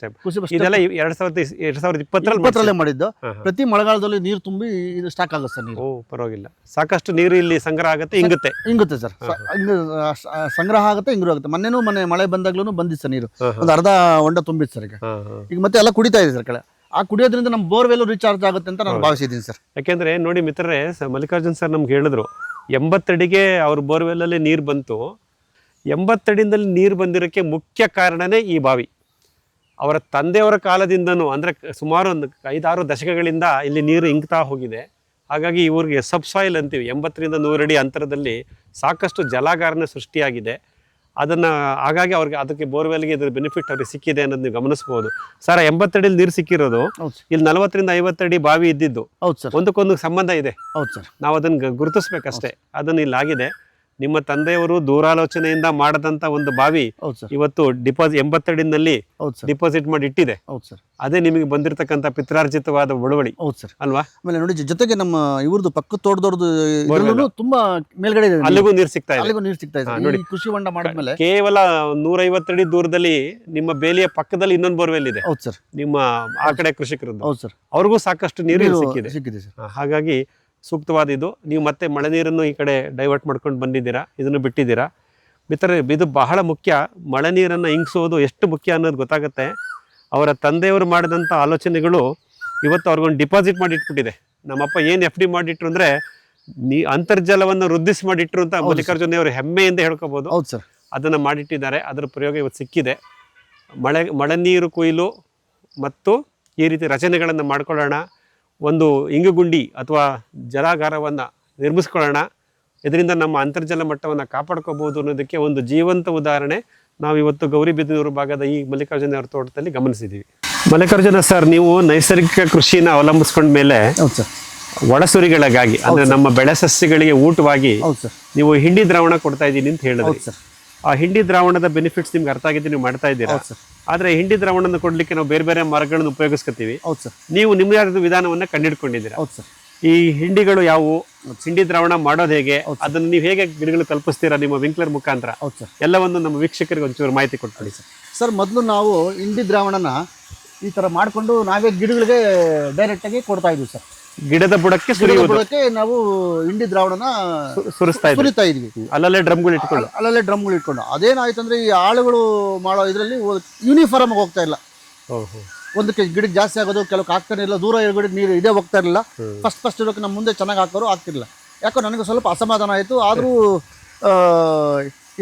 ಇದೆಲ್ಲ 2020ರಲ್ಲಿ ಮಾಡಿದ್ದು. ಪ್ರತಿ ಮಳೆಗಾಲದಲ್ಲಿ ನೀರು ತುಂಬಿ ಇದು ಸ್ಟಾಕ್ ಆಗುತ್ತೆ ಸರ್. ನೀರು ಪರವಾಗಿಲ್ಲ, ಸಾಕಷ್ಟು ನೀರು ಇಲ್ಲಿ ಸಂಗ್ರಹ ಆಗುತ್ತೆ, ಹಿಂಗುತ್ತೆ ಸರ್. ಸಂಗ್ರಹ ಆಗುತ್ತೆ, ಹಿಂಗಿರುತ್ತೆ. ಮೊನ್ನೆ ಮಳೆ ಬಂದಾಗ್ಲೂ ಬಂದಿತ್ತು ಸರ್ ನೀರು. ಒಂದು ಅರ್ಧ ಹೊಂಡ ತುಂಬಿತ್ತು ಸರ್. ಈಗ ಮತ್ತೆ ಎಲ್ಲ ಕುಡಿತಾ ಇದೆ ಸರ್. ಆ ಕುಡಿಯೋದ್ರಿಂದ ನಮ್ಮ ಬೋರ್ವೆಲ್ ರೀಚಾರ್ಜ್ ಆಗುತ್ತೆ ಅಂತ ನಾನು ಭಾವಿಸಿದ್ದೀನಿ ಸರ್. ಯಾಕೆಂದ್ರೆ ನೋಡಿ ಮಿತ್ರರೇ, ಮಲ್ಲಿಕಾರ್ಜುನ್ ಸರ್ ನಮ್ಗೆ ಹೇಳಿದ್ರು 80 ಅಡಿಗೆ ಅವ್ರ ಬೋರ್ವೆಲ್ಲಲ್ಲಿ ನೀರು ಬಂತು. 80 ಅಡಿಯಿಂದಲೇ ನೀರು ಬಂದಿರೋಕ್ಕೆ ಮುಖ್ಯ ಕಾರಣನೇ ಈ ಬಾವಿ. ಅವರ ತಂದೆಯವರ ಕಾಲದಿಂದನೂ ಅಂದರೆ ಸುಮಾರು ಒಂದು 5-6 ದಶಕಗಳಿಂದ ಇಲ್ಲಿ ನೀರು ಇಂಗ್ತಾ ಹೋಗಿದೆ. ಹಾಗಾಗಿ ಇವ್ರಿಗೆ ಸಬ್ಸಾಯಿಲ್ ಅಂತೀವಿ. 80 ರಿಂದ 100 ಅಡಿ ಅಂತರದಲ್ಲಿ ಸಾಕಷ್ಟು ಜಲಾಗಾರನ ಸೃಷ್ಟಿಯಾಗಿದೆ. ಅದನ್ನು ಹಾಗಾಗಿ ಅವ್ರಿಗೆ ಅದಕ್ಕೆ ಬೋರ್ವೆಲ್ಗೆ ಇದ್ರ ಬೆನಿಫಿಟ್ ಅವ್ರಿಗೆ ಸಿಕ್ಕಿದೆ ಅನ್ನೋದು ನೀವು ಗಮನಿಸ್ಬೋದು ಸರ್. 80 ಅಡಿಯಲ್ಲಿ ನೀರು ಸಿಕ್ಕಿರೋದು, ಇಲ್ಲಿ 40 ರಿಂದ 50 ಅಡಿ ಬಾವಿ ಇದ್ದಿದ್ದು. ಒಂದಕ್ಕೊಂದು ಸಂಬಂಧ ಇದೆ. ಹೌದು ಸರ್. ನಾವು ಅದನ್ನು ಗುರುತಿಸ್ಬೇಕಷ್ಟೇ. ಅದನ್ನು ಇಲ್ಲಿ ಆಗಿದೆ. ನಿಮ್ಮ ತಂದೆಯವರು ದೂರಾಲೋಚನೆಯಿಂದ ಮಾಡದಂತ ಒಂದು ಬಾವಿ ಇವತ್ತು 80 ಅಡಿನಲ್ಲಿ ಡಿಪಾಸಿಟ್ ಮಾಡಿ ಇಟ್ಟಿದೆ. ಅದೇ ನಿಮಗೆ ಬಂದಿರತಕ್ಕಂತ ಪಿತ್ರಾರ್ಜಿತವಾದ ಬಳುವಳಿ ಅಲ್ವಾ? ಆಮೇಲೆ ನೋಡಿ, ಜೊತೆಗೆ ನಮ್ಮ ಇವ್ರದ್ದು ಪಕ್ಕ ತೋಟದವ್ರದ್ದು ತುಂಬಾ ಮೇಲ್ಗಡೆ ಇದೆ, ಅಲ್ಲಿಗೂ ನೀರು ಸಿಗ್ತಾ ಇದೆ. ನೋಡಿ, ಕೃಷಿ ಹೊಂಡ ಮಾಡಿದ್ಮೇಲೆ ಕೇವಲ 150 ಅಡಿ ದೂರದಲ್ಲಿ ನಿಮ್ಮ ಬೇಲಿಯ ಪಕ್ಕದಲ್ಲಿ ಇನ್ನೊಂದು ಬೋರ್ವೆಲ್ ಇದೆ. ಹೌದು ಸರ್. ನಿಮ್ಮ ಆ ಕಡೆ ಕೃಷಿಕರದ್ದು. ಹೌದು ಸರ್. ಅವ್ರಿಗೂ ಸಾಕಷ್ಟು ನೀರು ಸಿಕ್ಕಿದೆ. ಹಾಗಾಗಿ ಸೂಕ್ತವಾದ ಇದು. ನೀವು ಮತ್ತೆ ಮಳೆ ನೀರನ್ನು ಈ ಕಡೆ ಡೈವರ್ಟ್ ಮಾಡ್ಕೊಂಡು ಬಂದಿದ್ದೀರಾ, ಇದನ್ನು ಬಿಟ್ಟಿದ್ದೀರಾ. ಮಿತ್ರರೇ, ಇದು ಬಹಳ ಮುಖ್ಯ. ಮಳೆ ನೀರನ್ನು ಇಂಗಿಸೋದು ಎಷ್ಟು ಮುಖ್ಯ ಅನ್ನೋದು ಗೊತ್ತಾಗುತ್ತೆ. ಅವರ ತಂದೆಯವರು ಮಾಡಿದಂಥ ಆಲೋಚನೆಗಳು ಇವತ್ತು ಅವ್ರಿಗೊಂದು ಡಿಪಾಸಿಟ್ ಮಾಡಿ ಇಟ್ಬಿಟ್ಟಿದೆ. ನಮ್ಮಪ್ಪ ಏನು FD ಮಾಡಿಟ್ರು ಅಂದರೆ ಅಂತರ್ಜಲವನ್ನು ವೃದ್ಧಿಸಿ ಮಾಡಿಟ್ರು ಅಂತ ಮಲ್ಲಿಕಾರ್ಜುನ ಅವರು ಹೆಮ್ಮೆಯಿಂದ ಹೇಳ್ಕೋಬಹುದು. ಅದನ್ನು ಮಾಡಿಟ್ಟಿದ್ದಾರೆ. ಅದರ ಪ್ರಯೋಗ ಇವತ್ತು ಸಿಕ್ಕಿದೆ. ಮಳೆ ನೀರು ಕೊಯ್ಲು ಮತ್ತು ಈ ರೀತಿ ರಚನೆಗಳನ್ನು ಮಾಡ್ಕೊಳ್ಳೋಣ, ಒಂದು ಇಂಗುಗುಂಡಿ ಅಥವಾ ಜಲಾಗಾರವನ್ನು ನಿರ್ಮಿಸ್ಕೊಳ್ಳೋಣ, ಇದರಿಂದ ನಮ್ಮ ಅಂತರ್ಜಲ ಮಟ್ಟವನ್ನು ಕಾಪಾಡ್ಕೋಬೋದು ಅನ್ನೋದಕ್ಕೆ ಒಂದು ಜೀವಂತ ಉದಾಹರಣೆ ನಾವು ಇವತ್ತು ಗೌರಿಬಿದನೂರು ಭಾಗದ ಈ ಮಲ್ಲಿಕಾರ್ಜುನ ಅವರ ತೋಟದಲ್ಲಿ ಗಮನಿಸಿದ್ದೀವಿ. ಮಲ್ಲಿಕಾರ್ಜುನ ಸರ್, ನೀವು ನೈಸರ್ಗಿಕ ಕೃಷಿನ ಅವಲಂಬಿಸ್ಕೊಂಡ ಮೇಲೆ ಹೌದು ಸರ್. ಒಳಸುರಿಗಳಿಗಾಗಿ ಅಂದರೆ ನಮ್ಮ ಬೆಳೆ ಸಸ್ಯಗಳಿಗೆ ಊಟವಾಗಿ ಹೌದು ಸರ್. ನೀವು ಹಿಂಡಿ ದ್ರಾವಣ ಕೊಡ್ತಾ ಇದ್ದೀನಿ ಅಂತ ಹೇಳಿದ್ರಿ. ಹೌದು ಸರ್. ಆ ಹಿಂಡಿ ದ್ರಾವಣದ ಬೆನಿಫಿಟ್ಸ್ ನಿಮ್ಗೆ ಅರ್ಥ ಆಗಿದ್ದು ನೀವು ಮಾಡ್ತಾ ಇದ್ದೀರಾ. ಹೌದು ಸರ್. ಆದರೆ ಹಿಂಡಿ ದ್ರಾವಣನ ಕೊಡಲಿಕ್ಕೆ ನಾವು ಬೇರೆ ಬೇರೆ ಮರಗಳನ್ನು ಉಪಯೋಗಿಸ್ಕೊತೀವಿ. ಹೌದು ಸರ್. ನೀವು ನಿಮ್ಮದೇ ವಿಧಾನವನ್ನು ಕಂಡುಹಿಡ್ಕೊಂಡಿದ್ದೀರಾ. ಹೌದು ಸರ್. ಈ ಹಿಂಡಿಗಳು ಯಾವುವು, ಹಿಂಡಿ ದ್ರಾವಣ ಮಾಡೋದು ಹೇಗೆ, ಅದನ್ನು ನೀವು ಹೇಗೆ ಗಿಡಗಳು ತಲುಪಿಸ್ತೀರಾ ನಿಮ್ಮ ವಿಂಕ್ಲರ್ ಮುಖಾಂತರ, ಹೌದು ಸರ್. ಎಲ್ಲವನ್ನು ನಮ್ಮ ವೀಕ್ಷಕರಿಗೆ ಒಂಚೂರು ಮಾಹಿತಿ ಕೊಟ್ಬಿಡಿ ಸರ್. ಸರ್, ಮೊದಲು ನಾವು ಹಿಂಡಿ ದ್ರಾವಣನ ಈ ಥರ ಮಾಡಿಕೊಂಡು ನಾವೇ ಗಿಡಗಳಿಗೆ ಡೈರೆಕ್ಟಾಗಿ ಕೊಡ್ತಾ ಇದ್ವಿ ಸರ್. ಗಿಡದ ಬುಡಕ್ಕೆ ಬುಡಕ್ಕೆ ನಾವು ಹಿಂಡಿ ದ್ರಾವಣನ ಸುರಿತಾ ಇದ್ವಿ, ಅಲ್ಲಲ್ಲೇ ಡ್ರಮ್ಗಳು ಇಟ್ಕೊಂಡು. ಅಲ್ಲಲ್ಲೇ ಡ್ರಮ್ಗಳು ಇಟ್ಕೊಂಡು. ಅದೇನಾಯ್ತು ಅಂದ್ರೆ ಈ ಆಳುಗಳು ಮಾಡೋ ಇದರಲ್ಲಿ ಯೂನಿಫಾರ್ಮ್ ಹೋಗ್ತಾ ಇಲ್ಲ. ಒಂದಕ್ಕೆ ಗಿಡಕ್ಕೆ ಜಾಸ್ತಿ ಆಗೋದು, ಕೆಲವು ಆಗ್ತಾನೆ ಇಲ್ಲ, ದೂರ ಗಿಡಕ್ಕೆ ನೀರು ಇದೇ ಹೋಗ್ತಾ ಇರಲಿಲ್ಲ. ಫಸ್ಟ್ ಇರೋಕೆ ನಮ್ಮ ಮುಂದೆ ಚೆನ್ನಾಗಿ ಹಾಕೋರು ಆಗ್ತಿರಲಿಲ್ಲ. ಯಾಕೋ ನನಗೆ ಸ್ವಲ್ಪ ಅಸಮಾಧಾನ ಆಯಿತು. ಆದರೂ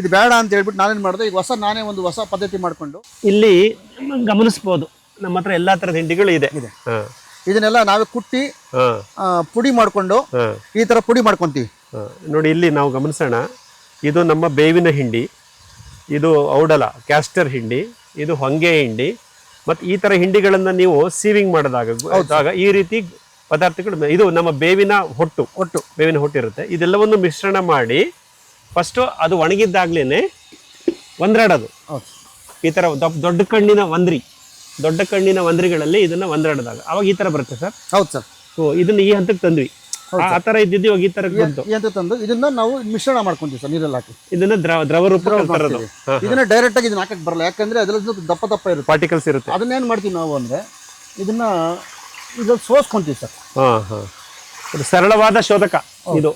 ಇದು ಬೇಡ ಅಂತ ಹೇಳ್ಬಿಟ್ಟು ನಾನೇನು ಮಾಡಿದೆ, ಈಗ ನಾನೇ ಒಂದು ಹೊಸ ಪದ್ಧತಿ ಮಾಡಿಕೊಂಡು ಇಲ್ಲಿ ಗಮನಿಸ್ಬೋದು ನಮ್ಮ ಹತ್ರ ಎಲ್ಲ ಥರದ ಹಿಂಡಿಗಳು ಇದೆ. ಇದನ್ನೆಲ್ಲ ನಾವೇ ಕುಟ್ಟಿ ಪುಡಿ ಮಾಡಿಕೊಂಡು ಈ ಥರ ಪುಡಿ ಮಾಡ್ಕೊತೀವಿ. ನೋಡಿ, ಇಲ್ಲಿ ನಾವು ಗಮನಿಸೋಣ. ಇದು ನಮ್ಮ ಬೇವಿನ ಹಿಂಡಿ, ಇದು ಔಡಲ ಕ್ಯಾಸ್ಟರ್ ಹಿಂಡಿ, ಇದು ಹೊಂಗೆ ಹಿಂಡಿ. ಮತ್ತು ಈ ಥರ ಹಿಂಡಿಗಳನ್ನು ನೀವು ಸೀವಿಂಗ್ ಮಾಡಿದಾಗ ಈ ರೀತಿ ಪದಾರ್ಥಗಳು, ಇದು ನಮ್ಮ ಬೇವಿನ ಹೊಟ್ಟು ಇರುತ್ತೆ. ಇದೆಲ್ಲವನ್ನು ಮಿಶ್ರಣ ಮಾಡಿ ಫಸ್ಟು ಅದು ಒಣಗಿದ್ದಾಗ್ಲೇ ಒಂದ್ರಾಡೋದು. ಈ ಥರ ದೊಡ್ಡ ಕಣ್ಣಿನ ವಂದ್ರಿಗಳಲ್ಲಿ ಇದನ್ನ ಒಂದ್ರಾಡಿದಾಗ ಅವಾಗ ಈ ಥರ ಬರುತ್ತೆ ಸರ್. ಹೌದು ಸರ್. ಸೊ ಇದನ್ನ ಈ ಹಂತಕ್ಕೆ ತಂದ್ವಿ. ಆ ಥರ ಇದ್ದಿದ್ದು ಇವಾಗ ಈ ಥರ ತಂದು ಇದನ್ನ ನಾವು ಮಿಶ್ರಣ ಮಾಡ್ಕೊಂತೀವಿ ಸರ್, ನೀರಲ್ಲಿ ಹಾಕಿ. ಇದನ್ನ ದ್ರವ ರೂಪ ಇದನ್ನ ಡೈರೆಕ್ಟ್ ಆಗಿ ಇದನ್ನ ಹಾಕಕ್ಕೆ ಬರಲ್ಲ, ಯಾಕಂದ್ರೆ ಅದ್ರಲ್ಲಿ ದಪ್ಪ ಇರುತ್ತೆ, ಪಾರ್ಟಿಕಲ್ಸ್ ಇರುತ್ತೆ. ಅದನ್ನೇನು ಮಾಡ್ತೀವಿ ನಾವು ಅಂದ್ರೆ ಇದನ್ನ ಇದ್ರಲ್ಲಿ ಸೋಸ್ಕೊಂತೀವಿ ಸರ್. ಇದು ಸರಳವಾದ ಶೋಧಕ. ಇದು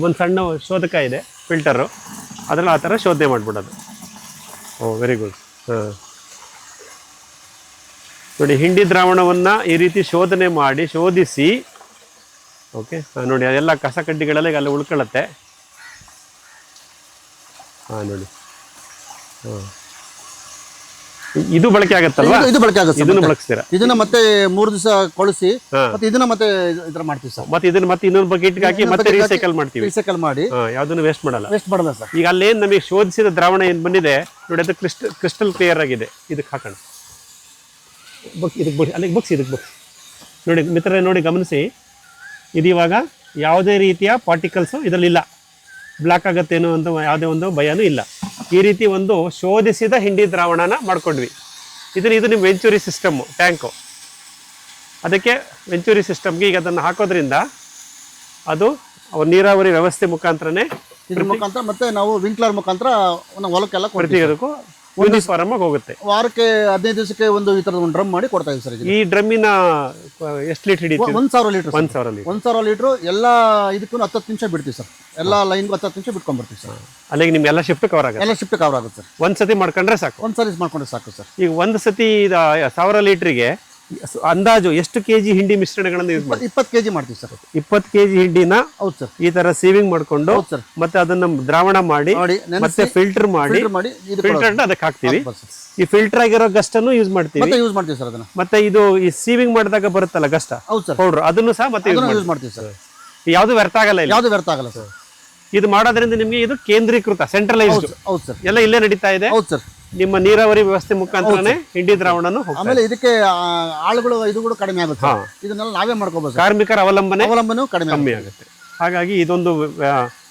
ಒಂದು ಸಣ್ಣ ಶೋಧಕ ಇದೆ, ಫಿಲ್ಟರು, ಅದ್ರಲ್ಲಿ ಆ ಥರ ಶೋಧನೆ ಮಾಡ್ಬಿಡೋದು. Very good. ನೋಡಿ, ಹಿಂಡಿ ದ್ರಾವಣವನ್ನು ಈ ರೀತಿ ಶೋಧಿಸಿ ಓಕೆ ನೋಡಿ, ಅದೆಲ್ಲ ಕಸ ಕಡ್ಡಿಗಳೆಲ್ಲ ಅಲ್ಲಿ ಉಳ್ಕೊಳ್ಳುತ್ತೆ. ನೋಡಿ, ಇದು ಬಳಕೆ ಆಗತ್ತಲ್ವಾ? ಇದು ಬಳಕೆ ಆಗುತ್ತೆ. ಇದನ್ನು ಬಳಸ್ತೀರಾ? ಇದನ್ನ ಮತ್ತೆ 3 ದಿವಸ ಕೊಳಿಸಿ ಮತ್ತೆ ಇದನ್ನ ಮತ್ತೆ ಇದರ ಮಾಡ್ತೀವಿ ಸರ್. ಮತ್ತೆ ಇದನ್ನ ಮತ್ತೆ ಇನ್ನೊಂದು ಬಕೆಟ್ಗೆ ಹಾಕಿ ಮತ್ತೆ ರೀಸೈಕಲ್ ಮಾಡಿ ಯಾವ್ದನ್ನು ವೇಸ್ಟ್ ಮಾಡಲ್ಲ ಸರ್. ಈಗ ಅಲ್ಲೇನು ನಮಗೆ ಶೋಧಿಸಿದ ದ್ರಾವಣ ಏನು ಬಂದಿದೆ ನೋಡಿ, ಅದು ಕ್ರಿಸ್ಟಲ್ ಕ್ಲಿಯರ್ ಆಗಿದೆ. ಇದಕ್ಕೆ ಹಾಕೋಣ, ಇದಕ್ಕೆ ಬುಕ್ಸ್ ನೋಡಿ ಮಿತ್ರರೇ, ನೋಡಿ ಗಮನಿಸಿ. ಇದು ಇವಾಗ ಯಾವುದೇ ರೀತಿಯ ಪಾರ್ಟಿಕಲ್ಸು ಇದರಲ್ಲಿಲ್ಲ, ಬ್ಲಾಕ್ ಆಗತ್ತೇನೋ ಅಂತ ಯಾವುದೇ ಒಂದು ಭಯನೂ ಇಲ್ಲ. ಈ ರೀತಿ ಒಂದು ಶೋಧಿಸಿದ ಹಿಂಡಿ ದ್ರಾವಣನ ಮಾಡ್ಕೊಂಡ್ವಿ. ಇದು ನಿಮ್ಮ ವೆಂಚೂರಿ ಸಿಸ್ಟಮ್ಮು, ಟ್ಯಾಂಕು. ಅದಕ್ಕೆ ವೆಂಚೂರಿ ಸಿಸ್ಟಮ್ಗೆ ಈಗ ಅದನ್ನು ಹಾಕೋದ್ರಿಂದ ಅದು ನೀರಾವರಿ ವ್ಯವಸ್ಥೆ ಮುಖಾಂತರನೇ ಮುಖಾಂತರ ಮತ್ತೆ ನಾವು ವಿಂಕ್ಲರ್ ಮುಖಾಂತರ ಹೊಲಕ್ಕೆಲ್ಲ ಪ್ರತಿಯೊಂದಕ್ಕೂ ಯೂನಿಫಾರ್ಮ್ ಆಗಿ ಹೋಗುತ್ತೆ. ವಾರಕ್ಕೆ 15 ದಿವಸಕ್ಕೆ ಒಂದು ಈ ತರದ ಒಂದು ಡ್ರಮ್ ಮಾಡಿ ಕೊಡ್ತಾ ಇದ್ದೀವಿ ಸರ್. ಈ ಡ್ರಮ್ಮಿನ ಎಷ್ಟು ಲೀಟರ್ ಹಿಡಿಯುತ್ತೆ? 1000 ಲೀಟರ್. 1000 ಲೀಟರ್ ಎಲ್ಲ ಇದಕ್ಕೂ 10 ನಿಮಿಷ ಬಿಡ್ತೀವಿ ಸರ್. ಎಲ್ಲ ಲೈನ್ಗೂ 10 ನಿಮಿಷ ಬಿಟ್ಕೊಂಡ್ಬರ್ತೀವಿ ಸರ್. ಅಲ್ಲಿಗೆ ನಿಮ್ಗೆಲ್ಲ ಶಿಫ್ಟ್ ಕವರ್ ಆಗುತ್ತೆ ಸರ್. ಒಂದ್ಸತಿ ಮಾಡ್ಕೊಂಡ್ರೆ ಸಾಕು. ಮಾಡ್ಕೊಂಡ್ರೆ ಸಾಕು ಸರ್. ಈಗ ಒಂದು ಸತಿ 1000 ಲೀಟ್ರಿಗೆ ಅಂದಾಜು ಎಷ್ಟು ಕೆಜಿ ಹಿಂಡಿ ಮಿಶ್ರಣಗಳನ್ನು ಯೂಸ್ ಮಾಡಿ? 20 ಕೆಜಿ ಮಾಡ್ತೀವಿ ಸರ್. 20 ಕೆಜಿ ಹಿಂಡಿನ ಹೌದು ಸರ್ ಈ ತರ ಸೇವಿಂಗ್ ಮಾಡ್ಕೊಂಡು ಮತ್ತೆ ಅದನ್ನ ದ್ರಾವಣ ಮಾಡಿ ಮತ್ತೆ ಫಿಲ್ಟರ್ ಮಾಡಿ ಫಿಲ್ಟರ್ ಅದಕ್ಕೆ ಹಾಕ್ತಿವಿ. ಈ ಫಿಲ್ಟರ್ ಆಗಿರೋ ಗಸ್ಟನ್ನು ಯೂಸ್ ಮಾಡ್ತೀವಿ ಸರ್. ಅದನ್ನ ಮತ್ತೆ ಇದು ಈ ಸೀವಿಂಗ್ ಮಾಡಿದಾಗ ಬರುತ್ತಲ್ಲ ಗಸ್ಟ್ ಪೌಡರ್, ಅದನ್ನು ಸಹ ಮತ್ತೆ ಯೂಸ್ ಮಾಡ್ತೀವಿ ಸರ್. ಯಾವ್ದು ವ್ಯರ್ಥ ಆಗಲ್ಲ ಸರ್. ಇದು ಮಾಡೋದ್ರಿಂದ ನಿಮಗೆ ಇದು ಕೇಂದ್ರೀಕೃತ, ಸೆಂಟ್ರಲೈಸ್ಡ್. ಹೌದು ಸರ್. ಎಲ್ಲ ಇಲ್ಲೇ ನಡೀತಾ ಇದೆ. ಹೌದು ಸರ್. ನಿಮ್ಮ ನೀರಾವರಿ ವ್ಯವಸ್ಥೆ ಮುಖಾಂತರನೇ ಹಿಂಡಿ ದ್ರಾವಣನು. ಆಮೇಲೆ ಇದಕ್ಕೆ ಆಳುಗಳು ಇದು ಕಡಿಮೆ ಆಗುತ್ತೆ. ಇದನ್ನೆಲ್ಲ ನಾವೇ ಮಾಡ್ಕೋಬಹುದು. ಕಾರ್ಮಿಕರ ಅವಲಂಬನೆ ಕಡಿಮೆ ಆಗುತ್ತೆ. ಹಾಗಾಗಿ ಇದೊಂದು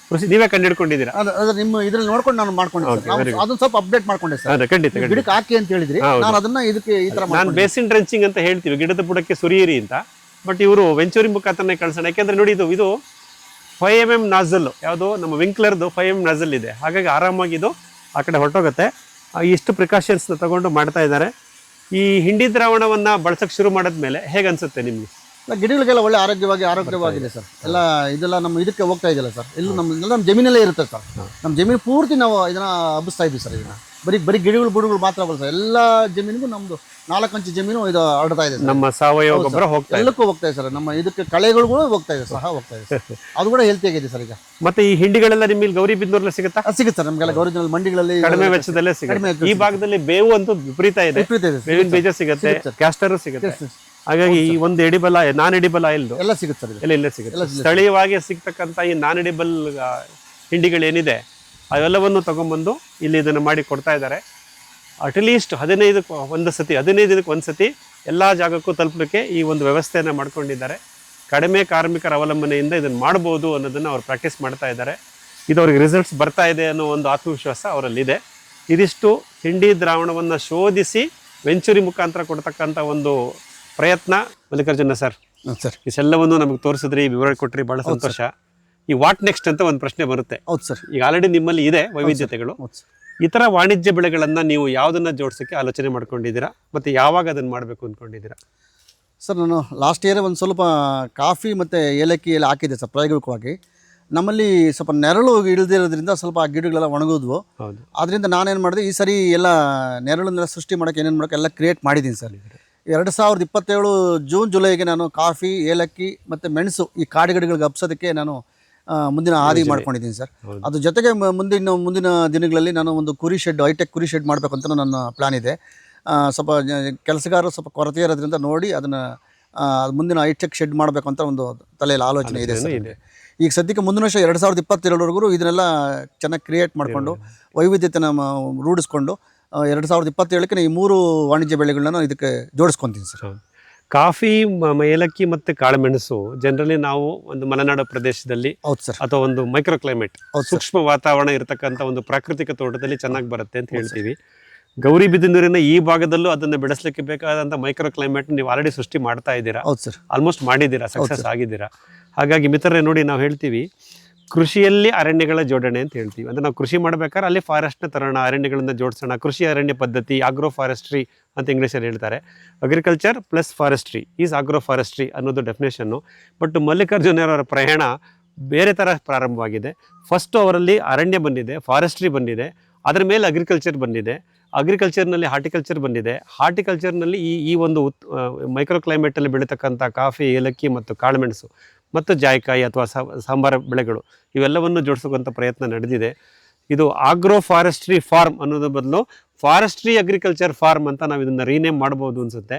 ಕೃಷಿ ನೀವೇ ಕಂಡುಹಿಡ್ಕೊಂಡಿದ್ದೀರಾ? ನಿಮ್ಮ ಇದ್ರಲ್ಲಿ ನೋಡ್ಕೊಂಡು ನಾನು ಮಾಡ್ಕೊಂಡಿದ್ದೆ. ಅದನ್ನ ಸ್ವಲ್ಪ ಅಪ್ಡೇಟ್ ಮಾಡ್ಕೊಂಡೆ ಸರ್. ಖಂಡಿತ ಗಿಡಕ್ಕೆ ಹಾಕಿ ಅಂತ ಹೇಳಿದ್ರಿ, ನಾನು ಅದನ್ನ ಇದಕ್ಕೆ ಈ ತರ ನಾನು ಬೇಸಿನ್ ಡ್ರೆಂಚಿಂಗ್ ಅಂತ ಹೇಳ್ತೀವಿ, ಗಿಡದ ಬುಡಕ್ಕೆ ಸುರಿಯಿರಿ ಅಂತ. ಬಟ್ ಇವರು ವೆಂಚೂರಿ ಮುಖಾಂತರನೇ ಕಳ್ಸೋಣ. ಯಾಕೆಂದ್ರೆ ನೋಡಿ, ಇದು 5 mm ನಾಜಲ್, ಯಾವುದು ನಮ್ಮ ವಿಂಕ್ಲರ್ದು 5 mm ನಾಜಲ್ ಇದೆ. ಹಾಗಾಗಿ ಆರಾಮಾಗಿ ಇದು ಆ ಕಡೆ ಹೊರಟೋಗುತ್ತೆ. ಇಷ್ಟು ಪ್ರಿಕಾಷನ್ಸ್ನ ತಗೊಂಡು ಮಾಡ್ತಾ ಇದ್ದಾರೆ. ಈ ಹಿಂಡಿ ದ್ರಾವಣವನ್ನು ಬಳಸೋಕ್ಕೆ ಶುರು ಮಾಡಿದ್ಮೇಲೆ ಹೇಗೆ ಅನಿಸುತ್ತೆ ನಿಮಗೆ? ಗಿಡಗಳಿಗೆಲ್ಲ ಒಳ್ಳೆ ಆರೋಗ್ಯವಾಗಿದೆ ಸರ್. ಎಲ್ಲ ಇದೆಲ್ಲ ನಮ್ಮ ಇದಕ್ಕೆ ಹೋಗ್ತಾ ಇದೆಯಲ್ಲ ಸರ್, ಎಲ್ಲೂ ನಮ್ಮ ಜಮೀನಲ್ಲೇ ಇರುತ್ತೆ ಸರ್. ನಮ್ಮ ಜಮೀನು ಪೂರ್ತಿ ನಾವು ಇದನ್ನ ಹಬ್ಬಿಸ್ತಾ ಇದ್ವಿ ಸರ್. ಇದನ್ನ ಬರೀ ಗಿಡಗಳು ಬುಡಗಳು ಮಾತ್ರ ಅಲ್ಲ ಸರ್, ಎಲ್ಲ ಜಮೀನಿಗೂ ನಮ್ಮದು 4 ಅಂಚು ಜಮೀನು ಇದು ಹರಡ್ತಾ ಇದೆ ಸರ್. ನಮ್ಮ ಸಾವಯವ ಗೊಬ್ಬರ ಹೋಗ್ತಾ ಇದೆ, ಎಲ್ಲಕ್ಕೂ ಹೋಗ್ತಾ ಇದೆ ಸರ್. ನಮ್ಮ ಇದಕ್ಕೆ ಕಳೆಗಳು ಕೂಡ ಹೋಗ್ತಾ ಇದೆ ಸರ್. ಅದು ಕೂಡ ಹೆಲ್ತಿ ಆಗಿದೆ ಸರ್ ಈಗ. ಮತ್ತೆ ಈ ಹಿಂಡಿಗಳೆಲ್ಲ ನಿಮ್ಮಲ್ಲಿ ಗೌರಿಬಿದನೂರಲ್ಲಿ ಸಿಗುತ್ತಾ? ಸಿಗುತ್ತೆ ಸರ್, ನಮಗೆಲ್ಲ ಗೌರಿಬಿದನೂರು ಮಂಡಿಗಳಲ್ಲಿ ಕಡಿಮೆ ವೆಚ್ಚದಲ್ಲೇ ಸಿಗುತ್ತೆ. ಈ ಭಾಗದಲ್ಲಿ ಬೇವು ಅಂತೂ ವಿಪರೀತ ಇದೆ, ಬೇವಿನ ಬೀಜ ಸಿಗುತ್ತೆ, ಕ್ಯಾಸ್ಟರ್ ಸಿಗುತ್ತೆ. ಹಾಗಾಗಿ ಈ ಒಂದು ಎಡಿಬಲ್ ನಾನ್ ಎಡಿಬಲ್ ಆಯಿಲ್ ಎಲ್ಲ ಸಿಗುತ್ತೆ ಸರ್, ಎಲ್ಲ ಸಿಗುತ್ತೆ. ಸ್ಥಳೀಯವಾಗಿ ಸಿಗ್ತಕ್ಕಂಥ ಈ ನಾನ್ ಎಡಿಬಲ್ ಹಿಂಡಿಗಳೇನಿದೆ ಅವೆಲ್ಲವನ್ನು ತಗೊಂಡ್ಬಂದು ಇಲ್ಲಿ ಇದನ್ನು ಮಾಡಿ ಕೊಡ್ತಾ ಇದ್ದಾರೆ. ಅಟ್ಲೀಸ್ಟ್ 15 ದಿನಕ್ಕೆ ಒಂದು ಸತಿ ಎಲ್ಲ ಜಾಗಕ್ಕೂ ತಲುಪಲಿಕ್ಕೆ ಈ ಒಂದು ವ್ಯವಸ್ಥೆಯನ್ನು ಮಾಡ್ಕೊಂಡಿದ್ದಾರೆ. ಕಡಿಮೆ ಕಾರ್ಮಿಕರ ಅವಲಂಬನೆಯಿಂದ ಇದನ್ನು ಮಾಡ್ಬೋದು ಅನ್ನೋದನ್ನು ಅವ್ರು ಪ್ರಾಕ್ಟೀಸ್ ಮಾಡ್ತಾ ಇದ್ದಾರೆ. ಇದು ಅವ್ರಿಗೆ ರಿಸಲ್ಟ್ಸ್ ಬರ್ತಾ ಇದೆ ಅನ್ನೋ ಒಂದು ಆತ್ಮವಿಶ್ವಾಸ ಅವರಲ್ಲಿದೆ. ಇದಿಷ್ಟು ಹಿಂಡಿ ದ್ರಾವಣವನ್ನು ಶೋಧಿಸಿ ವೆಂಚುರಿ ಮುಖಾಂತರ ಕೊಡ್ತಕ್ಕಂಥ ಒಂದು ಪ್ರಯತ್ನ. ಮಲ್ಲಿಕಾರ್ಜುನ ಸರ್, ಇಷ್ಟೆಲ್ಲವನ್ನು ನಮಗೆ ತೋರಿಸಿದ್ರಿ, ವಿವರ ಕೊಟ್ರಿ, ಭಾಳ ಸಂತೋಷ. ಈ ವಾಟ್ ನೆಕ್ಸ್ಟ್ ಅಂತ ಒಂದು ಪ್ರಶ್ನೆ ಬರುತ್ತೆ. ಹೌದು ಸರ್. ಈಗ ಆಲ್ರೆಡಿ ನಿಮ್ಮಲ್ಲಿ ಇದೆ ವೈವಿಧ್ಯತೆಗಳು. ಇತರ ವಾಣಿಜ್ಯ ಬೆಳೆಗಳನ್ನು ನೀವು ಯಾವುದನ್ನ ಜೋಡಿಸೋಕ್ಕೆ ಆಲೋಚನೆ ಮಾಡ್ಕೊಂಡಿದ್ದೀರಾ, ಮತ್ತು ಯಾವಾಗ ಅದನ್ನು ಮಾಡಬೇಕು ಅಂದ್ಕೊಂಡಿದ್ದೀರಾ? ಸರ್, ನಾನು ಲಾಸ್ಟ್ ಇಯರ್ ಒಂದು ಸ್ವಲ್ಪ ಕಾಫಿ ಮತ್ತು ಏಲಕ್ಕಿ ಎಲ್ಲ ಹಾಕಿದ್ದೆ ಸರ್ ಪ್ರಾಯೋಗಿಕವಾಗಿ. ನಮ್ಮಲ್ಲಿ ಸ್ವಲ್ಪ ನೆರಳು ಇಳಿದಿರೋದ್ರಿಂದ ಸ್ವಲ್ಪ ಆ ಗಿಡಗಳೆಲ್ಲ ಒಣಗಿದ್ವು. ಹೌದು. ಅದರಿಂದ ನಾನೇನು ಮಾಡಿದೆ, ಈ ಸರಿ ಎಲ್ಲ ನೆರಳನ್ನೆಲ್ಲ ಸೃಷ್ಟಿ ಮಾಡೋಕ್ಕೆ ಏನೇನು ಮಾಡೋಕ್ಕೆ ಎಲ್ಲ ಕ್ರಿಯೇಟ್ ಮಾಡಿದ್ದೀನಿ ಸರ್. 2027 ಜೂನ್ ಜುಲೈಗೆ ನಾನು ಕಾಫಿ, ಏಲಕ್ಕಿ ಮತ್ತು ಮೆಣಸು ಈ ಕಾಡು ಗಿಡಗಳಿಗೆ ಹಬ್ಸೋದಕ್ಕೆ ನಾನು ಮುಂದಿನ ಹಾದಿ ಮಾಡ್ಕೊಂಡಿದ್ದೀನಿ ಸರ್. ಅದ್ರ ಜೊತೆಗೆ ಮುಂದಿನ ದಿನಗಳಲ್ಲಿ ನಾನು ಒಂದು ಕುರಿ ಶೆಡ್, ಹೈಟೆಕ್ ಕುರಿ ಶೆಡ್ ಮಾಡಬೇಕು ಅಂತ ನನ್ನ ಪ್ಲಾನ್ ಇದೆ. ಸ್ವಲ್ಪ ಕೆಲಸಗಾರರು ಸ್ವಲ್ಪ ಕೊರತೆ ಇರೋದ್ರಿಂದ ನೋಡಿ ಅದನ್ನು ಮುಂದಿನ ಹೈಟೆಕ್ ಶೆಡ್ ಮಾಡಬೇಕು ಅಂತ ಒಂದು ತಲೆಯಲ್ಲಿ ಆಲೋಚನೆ ಇದೆ ಸರ್. ಈಗ ಸದ್ಯಕ್ಕೆ ಮುಂದಿನ ವರ್ಷ 2022ವರೆಗೂ ಇದನ್ನೆಲ್ಲ ಚೆನ್ನಾಗಿ ಕ್ರಿಯೇಟ್ ಮಾಡಿಕೊಂಡು ವೈವಿಧ್ಯತೆನ ರೂಢಿಸ್ಕೊಂಡು 2027ಕ್ಕೆ ಈ 3 ವಾಣಿಜ್ಯ ಬೆಳೆಗಳನ್ನ ಇದಕ್ಕೆ ಜೋಡಿಸ್ಕೊತೀನಿ ಸರ್. ಕಾಫಿ, ಏಲಕ್ಕಿ ಮತ್ತು ಕಾಳುಮೆಣಸು ಜನರಲಿ ನಾವು ಒಂದು ಮಲೆನಾಡು ಪ್ರದೇಶದಲ್ಲಿ ಅಥವಾ ಒಂದು ಮೈಕ್ರೋ ಕ್ಲೈಮೇಟ್, ಸೂಕ್ಷ್ಮ ವಾತಾವರಣ ಇರತಕ್ಕಂಥ ಒಂದು ಪ್ರಾಕೃತಿಕ ತೋಟದಲ್ಲಿ ಚೆನ್ನಾಗಿ ಬರುತ್ತೆ ಅಂತ ಹೇಳ್ತೀವಿ. ಗೌರಿಬಿದನೂರಿನ ಈ ಭಾಗದಲ್ಲೂ ಅದನ್ನು ಬೆಳೆಸಲಿಕ್ಕೆ ಬೇಕಾದಂಥ ಮೈಕ್ರೋ ಕ್ಲೈಮೇಟ್ ನೀವು ಆಲ್ರೆಡಿ ಸೃಷ್ಟಿ ಮಾಡ್ತಾ ಇದ್ದೀರಾ, ಆಲ್ಮೋಸ್ಟ್ ಮಾಡಿದ್ದೀರಾ, ಸಕ್ಸಸ್ ಆಗಿದ್ದೀರಾ. ಹಾಗಾಗಿ ಮಿತ್ರರೇ ನೋಡಿ, ನಾವು ಹೇಳ್ತೀವಿ ಕೃಷಿಯಲ್ಲಿ ಅರಣ್ಯಗಳ ಜೋಡಣೆ ಅಂತ ಹೇಳ್ತೀವಿ. ಅಂದರೆ ನಾವು ಕೃಷಿ ಮಾಡಬೇಕಾದ್ರೆ ಅಲ್ಲಿ ಫಾರೆಸ್ಟ್ನ ತರೋಣ, ಅರಣ್ಯಗಳನ್ನು ಜೋಡಿಸೋಣ. ಕೃಷಿ ಅರಣ್ಯ ಪದ್ಧತಿ, ಆಗ್ರೋ ಫಾರೆಸ್ಟ್ರಿ ಅಂತ ಇಂಗ್ಲೀಷಲ್ಲಿ ಹೇಳ್ತಾರೆ. Agriculture plus forestry is agro forestry ಅನ್ನೋದು ಡೆಫಿನೇಷನ್ನು. ಬಟ್ ಮಲ್ಲಿಕಾರ್ಜುನರವರ ಪ್ರಯಾಣ ಬೇರೆ ಥರ ಪ್ರಾರಂಭವಾಗಿದೆ. ಫಸ್ಟು ಅವರಲ್ಲಿ ಅರಣ್ಯ ಬಂದಿದೆ, ಫಾರೆಸ್ಟ್ರಿ ಬಂದಿದೆ, ಅದರ ಮೇಲೆ ಅಗ್ರಿಕಲ್ಚರ್ ಬಂದಿದೆ, ಅಗ್ರಿಕಲ್ಚರ್ನಲ್ಲಿ ಹಾರ್ಟಿಕಲ್ಚರ್ ಬಂದಿದೆ, ಹಾರ್ಟಿಕಲ್ಚರ್ನಲ್ಲಿ ಈ ಒಂದು ಮೈಕ್ರೋ ಕ್ಲೈಮೇಟಲ್ಲಿ ಬೆಳೀತಕ್ಕಂಥ ಕಾಫಿ, ಏಲಕ್ಕಿ ಮತ್ತು ಕಾಳುಮೆಣಸು ಮತ್ತು ಜಾಯಿಕಾಯಿ ಅಥವಾ ಸಾಂಬಾರ ಬೆಳೆಗಳು ಇವೆಲ್ಲವನ್ನು ಜೋಡಿಸೋಕ್ಕಂಥ ಪ್ರಯತ್ನ ನಡೆದಿದೆ. ಇದು ಆಗ್ರೋ ಫಾರೆಸ್ಟ್ರಿ ಫಾರ್ಮ್ ಅನ್ನೋದ್ರ ಬದಲು ಫಾರೆಸ್ಟ್ರಿ ಅಗ್ರಿಕಲ್ಚರ್ ಫಾರ್ಮ್ ಅಂತ ನಾವು ಇದನ್ನು ರೀನೇಮ್ ಮಾಡ್ಬೋದು ಅನಿಸುತ್ತೆ.